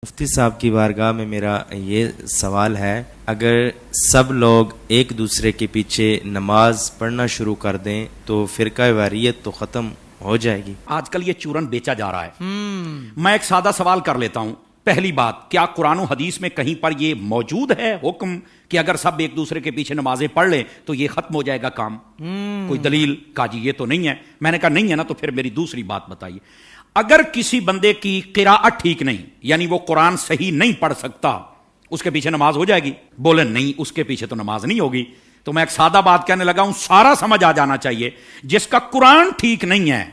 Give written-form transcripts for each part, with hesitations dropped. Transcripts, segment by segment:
مفتی صاحب کی بارگاہ میں میرا یہ سوال ہے، اگر سب لوگ ایک دوسرے کے پیچھے نماز پڑھنا شروع کر دیں تو فرقہ واریت تو ختم ہو جائے گی؟ آج کل یہ چورن بیچا جا رہا ہے۔ میں ایک سادہ سوال کر لیتا ہوں۔ پہلی بات، کیا قرآن و حدیث میں کہیں پر یہ موجود ہے حکم کہ اگر سب ایک دوسرے کے پیچھے نمازیں پڑھ لیں تو یہ ختم ہو جائے گا کام؟ کوئی دلیل؟ کہا جی یہ تو نہیں ہے۔ میں نے کہا نہیں ہے نا، تو پھر میری دوسری بات بتائیے۔ اگر کسی بندے کی قراءت ٹھیک نہیں، یعنی وہ قرآن صحیح نہیں پڑھ سکتا، اس کے پیچھے نماز ہو جائے گی؟ بولے نہیں، اس کے پیچھے تو نماز نہیں ہوگی۔ تو میں ایک سادہ بات کہنے لگا ہوں، سارا سمجھ آ جانا چاہیے۔ جس کا قرآن ٹھیک نہیں ہے،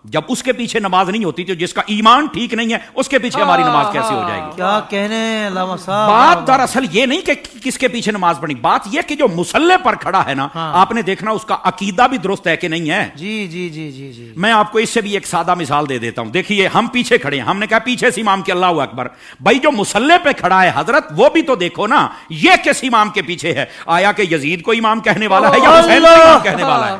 جب اس کے پیچھے نماز نہیں ہوتی، تو جس کا ایمان ٹھیک نہیں ہے اس کے پیچھے ہماری نماز کیسے ہو جائے گی؟ کیا کہنے علامہ صاحب۔ بات دراصل یہ نہیں کہ کس کے پیچھے نماز پڑھنی، بات یہ کہ جو مصلی پر کھڑا ہے نا، آپ نے دیکھنا اس کا عقیدہ بھی درست ہے کہ نہیں ہے۔ جی جی جی جی جی میں آپ کو اس سے بھی ایک سادہ مثال دے دیتا ہوں۔ دیکھیے، ہم پیچھے کھڑے ہیں، ہم نے کہا پیچھے سے امام کے اللہ اکبر، بھائی جو مصلی پہ کھڑا ہے حضرت، وہ بھی تو دیکھو نا، یہ کس امام کے پیچھے ہے؟ آیا کہ یزید کو امام کہنے والا ہے یا حسین کو امام کہنے والا ہے؟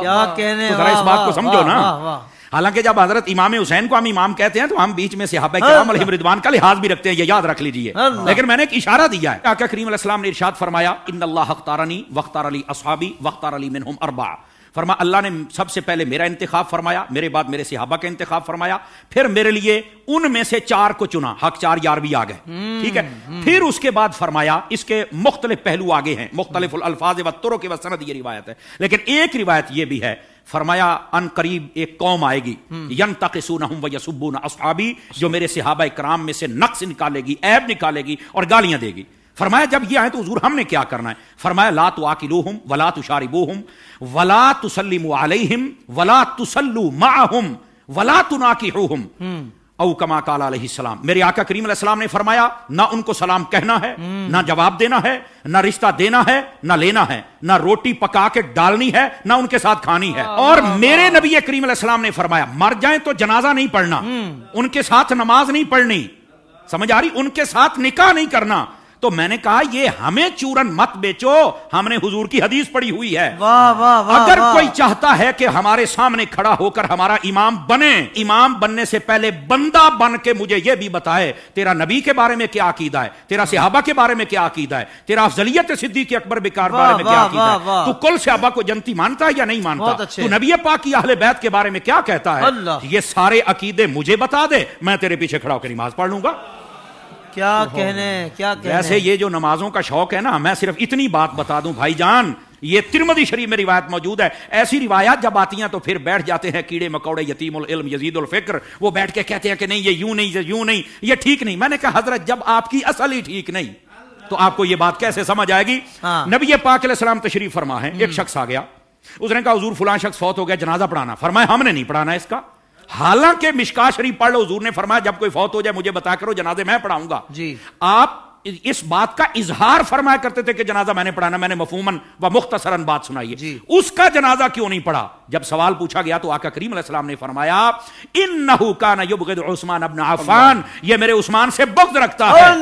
کیا کہنے، تو ذرا اس بات کو سمجھو نا۔ حالانکہ جب حضرت امام حسین کو ہم امام کہتے ہیں تو ہم بیچ میں صحابہ کرام علیہم رضوان کا لحاظ بھی رکھتے ہیں، یہ یاد رکھ لیجئے۔ لیکن میں نے ایک اشارہ دیا ہے۔ آقا کریم علیہ السلام نے ارشاد فرمایا، ان اللہ اختارنی واختار علی اصحابی واختار علی منہم اربعہ۔ فرما اللہ نے سب سے پہلے میرا انتخاب فرمایا، میرے بعد میرے صحابہ کا انتخاب فرمایا، پھر میرے لیے ان میں سے 4 کو چنا، حق 4 یار بھی آ گئے، ٹھیک ہے۔ پھر اس کے بعد فرمایا، اس کے مختلف پہلو آگے ہیں، مختلف الالفاظ والطرق والسند، یہ روایت ہے، لیکن ایک روایت یہ بھی ہے، فرمایا ان قریب ایک قوم آئے گی، ینتقصونہم ویسبون اصحابی، جو میرے صحابہ کرام میں سے نقص نکالے گی، عیب نکالے گی اور گالیاں دے گی۔ فرمایا جب یہ آئے تو حضور ہم نے کیا کرنا ہے؟ فرمایا لا تواکلوہم ولا تشاربوہم ولا تسلموا علیہم ولا تسلوا معہم ولا تناکحوہم، او کما قال علیہ السلام۔ میرے آقا کریم علیہ السلام نے فرمایا، نہ ان کو سلام کہنا ہے، نہ جواب دینا ہے، نہ رشتہ دینا ہے، نہ لینا ہے، نہ روٹی پکا کے ڈالنی ہے، نہ ان کے ساتھ کھانی ہے۔ اور میرے نبی کریم علیہ السلام نے فرمایا، مر جائیں تو جنازہ نہیں پڑھنا، ان کے ساتھ نماز نہیں پڑھنی، سمجھ آ رہی؟ ان کے ساتھ نکاح نہیں کرنا۔ تو میں نے کہا یہ ہمیں چورن مت بیچو، ہم نے حضور کی حدیث پڑھی ہوئی ہے۔ واہ واہ واہ۔ اگر کوئی چاہتا ہے کہ ہمارے سامنے کھڑا ہو کر ہمارا امام بنے، امام بننے سے پہلے بندہ بن کے مجھے یہ بھی بتائے تیرا نبی کے بارے میں کیا عقیدہ ہے، تیرا صحابہ کے بارے میں کیا عقیدہ ہے، تیرا افضلیت صدیق اکبر بکار بارے میں کیا عقیدہ ہے، تو کل صحابہ کو جنتی مانتا ہے یا نہیں مانتا، تو نبی پاک کی اہل بیت کے بارے میں کیا کہتا ہے، یہ سارے عقیدے مجھے بتا دے، میں تیرے پیچھے کھڑا ہو کے نماز پڑھ لوں گا۔ کیا کہنے، کیا کہنے۔ ویسے یہ جو نمازوں کا شوق ہے نا، میں صرف اتنی بات بتا دوں بھائی جان، یہ ترمذی شریف میں روایت موجود ہے، ایسی روایات جب آتی ہیں تو پھر بیٹھ جاتے ہیں کیڑے مکوڑے، یتیم العلم یزید الفکر، وہ بیٹھ کے کہتے ہیں کہ نہیں یہ یوں نہیں، یہ یوں نہیں، یہ ٹھیک نہیں۔ میں نے کہا حضرت جب آپ کی اصل ہی ٹھیک نہیں تو آپ کو یہ بات کیسے سمجھ آئے گی؟ نبی پاک علیہ السلام تشریف فرما ہے، ایک شخص آ گیا، اس نے کہا حضور فلاں شخص فوت ہو گیا، جنازہ پڑھانا۔ فرمایا ہم نے نہیں پڑھانا اس کا، حالانکہ مشکات شریف پڑھ لو، حضور نے فرمایا جب کوئی فوت ہو جائے مجھے بتا کرو، جنازے میں پڑھاؤں گا۔ جی آپ اس بات کا اظہار فرمایا کرتے تھے کہ جنازہ میں نے پڑھانا، میں نے مفہوماً و مختصراً بات سنائی ہے، اس کا جنازہ کیوں نہیں پڑھا؟ جب سوال پوچھا گیا تو آقا کریم علیہ السلام نے فرمایا، انہ کان یبغض عثمان ابن عفان، یہ میرے عثمان سے بغض رکھتا ہے۔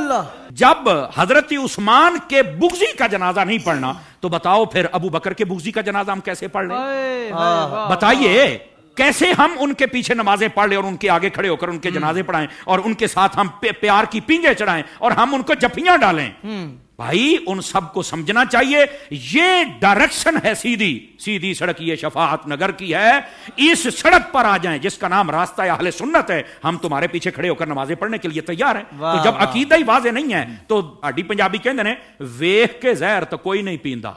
جب حضرت عثمان کے بغضی کا جنازہ نہیں پڑھنا تو بتاؤ پھر ابو بکر کے بغضی کا جنازہ ہم کیسے پڑھ لیں؟ بتائیے کیسے ہم ان کے پیچھے نمازیں پڑھ لیں اور ان کے آگے کھڑے ہو کر ان کے جنازے پڑھائیں اور ان کے ساتھ ہم پیار کی پینگیں چڑھائیں اور ہم ان کو جفیاں ڈالیں؟ بھائی ان سب کو سمجھنا چاہیے، یہ ڈائریکشن ہے سیدھی سیدھی سڑک، یہ شفاعت نگر کی ہے، اس سڑک پر آ جائیں جس کا نام راستہ اہل سنت ہے، ہم تمہارے پیچھے کھڑے ہو کر نمازیں پڑھنے کے لیے تیار ہیں۔ تو جب عقیدہ ہی واضح نہیں ہے تو آڈی پنجابی کہندے نے ویکھ کے زہر تو کوئی نہیں پیندا۔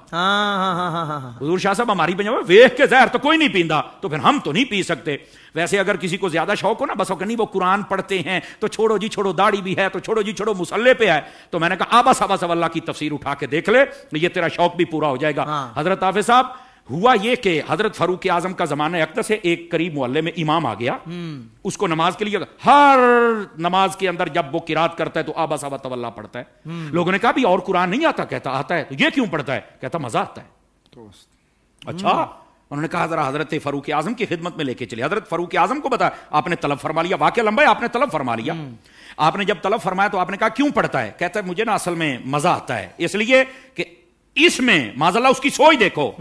حضور شاہ صاحب ہماری پنجابی ویکھ کے زہر تو کوئی نہیں پیندا، تو پھر ہم تو نہیں پی سکتے۔ ویسے اگر کسی کو زیادہ شوق ہو نا، بس نہیں وہ قرآن پڑھتے ہیں تو چھوڑو جی چھوڑو، داڑھی بھی ہے تو چھوڑو جی چھوڑو، مصلی پہ ہے، تو میں نے کہا آبا صاحب اللہ کی تفسیر اٹھا کے دیکھ لے، یہ تیرا شوق بھی پورا ہو جائے گا۔ حضرت حافظ صاحب ہوا یہ کہ حضرت فاروق اعظم کا زمانہ اقدس ہے، ایک قریب محلے میں امام آ گیا، اس کو نماز کے لیے ہر نماز کے اندر جب وہ قرات کرتا ہے تو آبا صاحب تولا پڑھتا ہے۔ لوگوں نے کہا بھی اور قرآن نہیں آتا؟ کہتا آتا ہے۔ تو یہ کیوں پڑھتا ہے؟ کہتا مزہ آتا ہے۔ اچھا، انہوں نے کہا ذرا حضرت فاروق اعظم کی خدمت میں لے کے چلے۔ حضرت فاروق اعظم کو بتا، آپ نے طلب فرما لیا، واقعہ لمبا ہے، آپ نے طلب فرما لیا۔ آپ نے جب طلب فرمایا تو آپ نے کہا کیوں پڑھتا ہے؟ کہتا ہے مجھے نا اصل میں مزہ آتا ہے، اس لیے کہ اس میں معاذ اللہ اس کی سوچ دیکھو،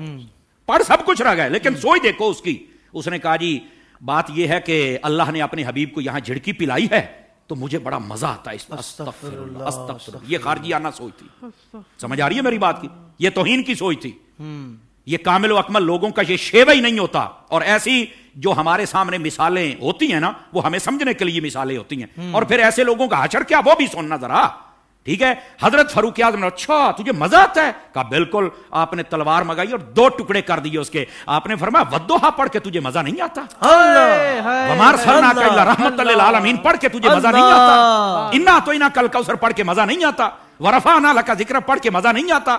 پڑھ سب کچھ رہ گئے لیکن سوچ دیکھو اس کی۔ اس نے کہا جی بات یہ ہے کہ اللہ نے اپنے حبیب کو یہاں جھڑکی پلائی ہے تو مجھے بڑا مزہ آتا ہے اس پر استغفر اللہ استغفر اللہ. یہ خارجیانہ سوچ تھی. سمجھ آ رہی ہے میری بات کی؟ یہ توہین کی سوچ تھی. یہ کامل و اکمل لوگوں کا یہ شیوہ ہی نہیں ہوتا. اور ایسی جو ہمارے سامنے مثالیں ہوتی ہیں نا وہ ہمیں سمجھنے کے لیے مثالیں ہوتی ہیں. اور پھر ایسے لوگوں کا حشر کیا وہ بھی سننا ذرا. ٹھیک ہے, حضرت فاروق اعظم نے اچھا تجھے مزہ آتا ہے؟ کہا بالکل. آپ نے تلوار منگائی اور 2 ٹکڑے کر دیے اس کے. آپ نے فرمایا والضحیٰ پڑھ کے تجھے مزہ نہیں آتا؟ وما ارسلناک الا رحمۃ للعالمین پڑھ کے تجھے مزہ نہیں آتا؟ انا اعطیناک الکوثر پڑھ کے مزہ نہیں آتا؟ ورفعنا لک ذکرک پڑھ کے مزہ نہیں آتا؟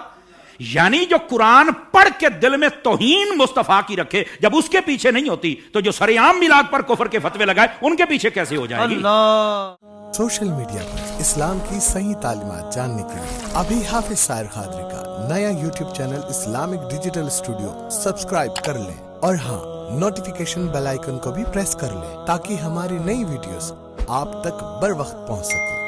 یعنی جو قرآن پڑھ کے دل میں توہین مصطفیٰ کی رکھے جب اس کے پیچھے نہیں ہوتی تو جو سرعام میلاد پر کفر کے فتوے لگائے ان کے پیچھے کیسے ہو جائے گی؟ سوشل میڈیا پر اسلام کی صحیح تعلیمات جاننے کے لیے ابھی حافظ سائر قادری کا نیا YouTube channel Islamic digital studio subscribe کر لیں, اور ہاں نوٹیفیکیشن بیل آئیکن کو بھی پریس کر لیں تاکہ ہماری نئی ویڈیوز آپ تک بر وقت پہنچ سکیں.